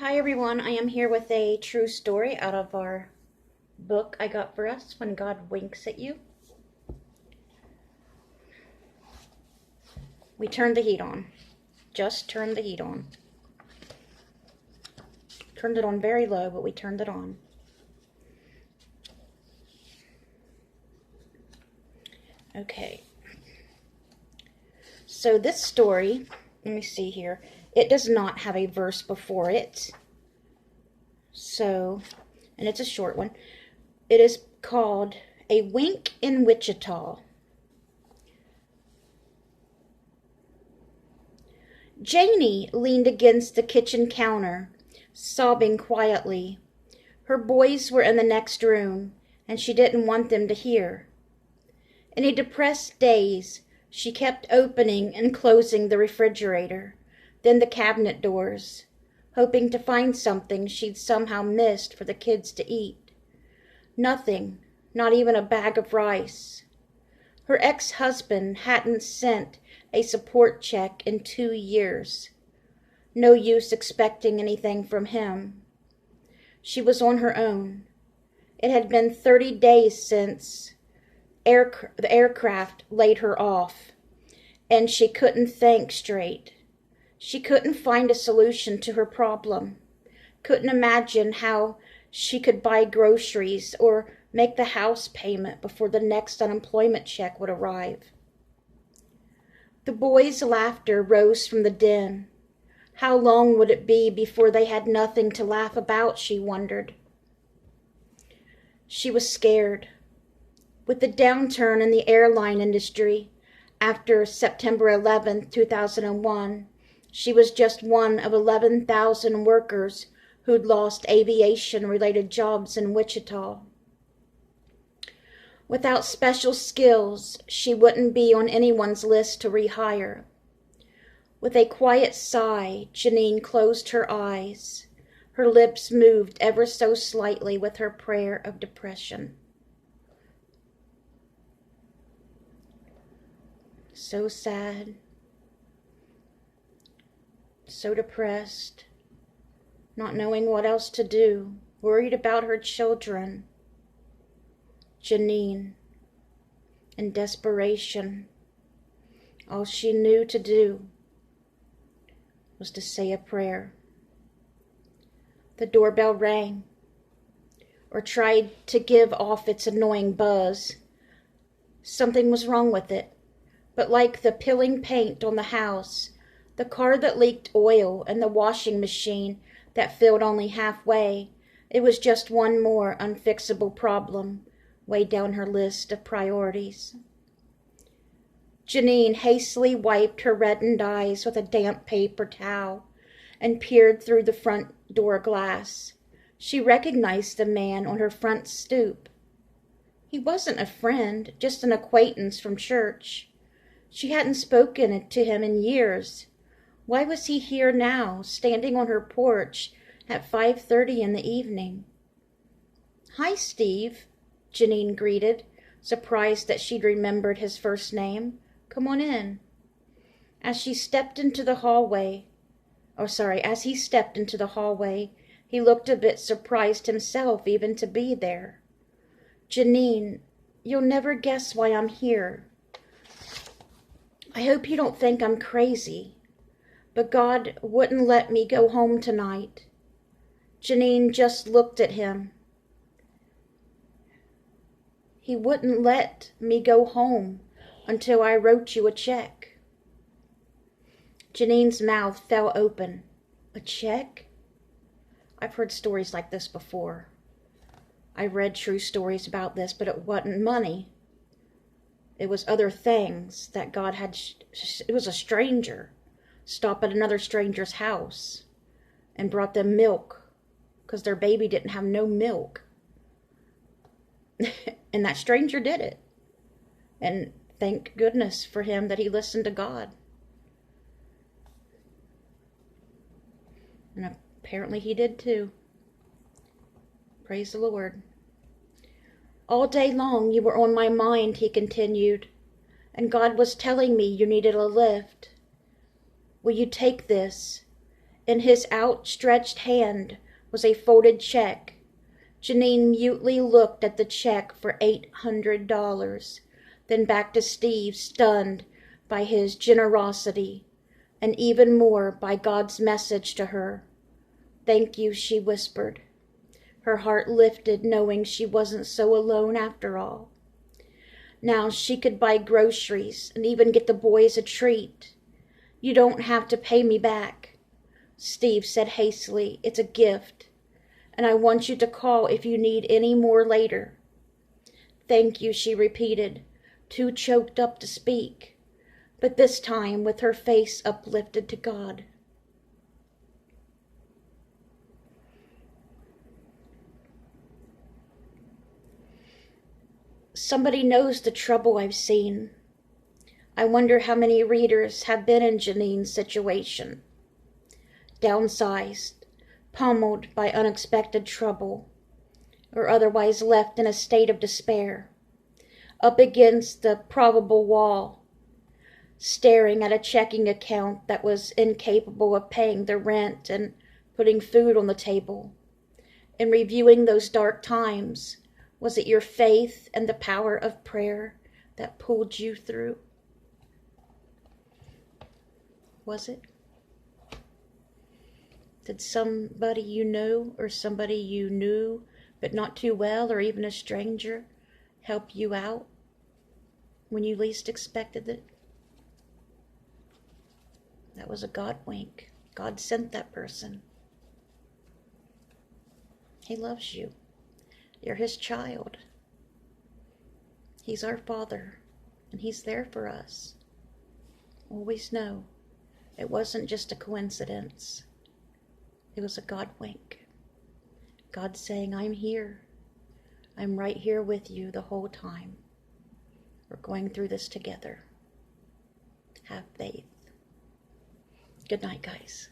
Hi everyone, I am here with a true story out of our book I got for us, When God Winks at You. We turned the heat on. Just turned the heat on. Turned it on very low, but we turned it on. Okay. So this story, let me see here. It does not have a verse before it. So, and it's a short one. It is called A Wink in Wichita. Janie leaned against the kitchen counter, sobbing quietly. Her boys were in the next room, and she didn't want them to hear. In a depressed daze, she kept opening and closing the refrigerator, then the cabinet doors, hoping to find something she'd somehow missed for the kids to eat. Nothing, not even a bag of rice. Her ex-husband hadn't sent a support check in 2 years. No use expecting anything from him. She was on her own. It had been 30 days since the aircraft laid her off, and she couldn't think straight. She couldn't find a solution to her problem. Couldn't imagine how she could buy groceries or make the house payment before the next unemployment check would arrive. The boys' laughter rose from the den. How long would it be before they had nothing to laugh about, she wondered. She was scared. With the downturn in the airline industry after September 11, 2001, she was just one of 11,000 workers who'd lost aviation-related jobs in Wichita. Without special skills, she wouldn't be on anyone's list to rehire. With a quiet sigh, Janine closed her eyes. Her lips moved ever so slightly with her prayer of depression. So sad, so depressed, not knowing what else to do, worried about her children. Janine, in desperation, all she knew to do was to say a prayer. The doorbell rang, or tried to give off its annoying buzz. Something was wrong with it. But like the peeling paint on the house, the car that leaked oil, and the washing machine that filled only halfway, it was just one more unfixable problem way down her list of priorities. Janine hastily wiped her reddened eyes with a damp paper towel and peered through the front door glass. She recognized the man on her front stoop. He wasn't a friend, just an acquaintance from church. She hadn't spoken to him in years. Why was he here now, standing on her porch at 5:30 in the evening? "Hi, Steve," Janine greeted, surprised that she'd remembered his first name. "Come on in." As he stepped into the hallway, he looked a bit surprised himself even to be there. "Janine, you'll never guess why I'm here. I hope you don't think I'm crazy, but God wouldn't let me go home tonight." Janine just looked at him. "He wouldn't let me go home until I wrote you a check." Janine's mouth fell open. "A check?" I've heard stories like this before. I read true stories about this, but it wasn't money. It was other things that God had. It was a stranger stop at another stranger's house and brought them milk because their baby didn't have no milk. And that stranger did it. And thank goodness for him that he listened to God. And apparently he did too. Praise the Lord. "All day long you were on my mind," he continued, "and God was telling me you needed a lift. Will you take this? In his outstretched hand was a folded check. Janine mutely looked at the check for $800, then back to Steve, stunned by his generosity, and even more by God's message to her. "Thank you," she whispered. Her heart lifted, knowing she wasn't so alone after all. Now she could buy groceries and even get the boys a treat. "You don't have to pay me back," Steve said hastily. "It's a gift, and I want you to call if you need any more later." "Thank you," she repeated, too choked up to speak, but this time with her face uplifted to God. Somebody knows the trouble I've seen. I wonder how many readers have been in Janine's situation. Downsized, pummeled by unexpected trouble, or otherwise left in a state of despair, up against the probable wall, staring at a checking account that was incapable of paying the rent and putting food on the table, and reviewing those dark times. Was it your faith and the power of prayer that pulled you through? Was it? Did somebody you know, or somebody you knew but not too well, or even a stranger, help you out when you least expected it? That was a God wink. God sent that person. He loves you. You're his child. He's our Father, and he's there for us. Always know, it wasn't just a coincidence. It was a God wink. God saying, "I'm here. I'm right here with you the whole time. We're going through this together. Have faith." Good night, guys.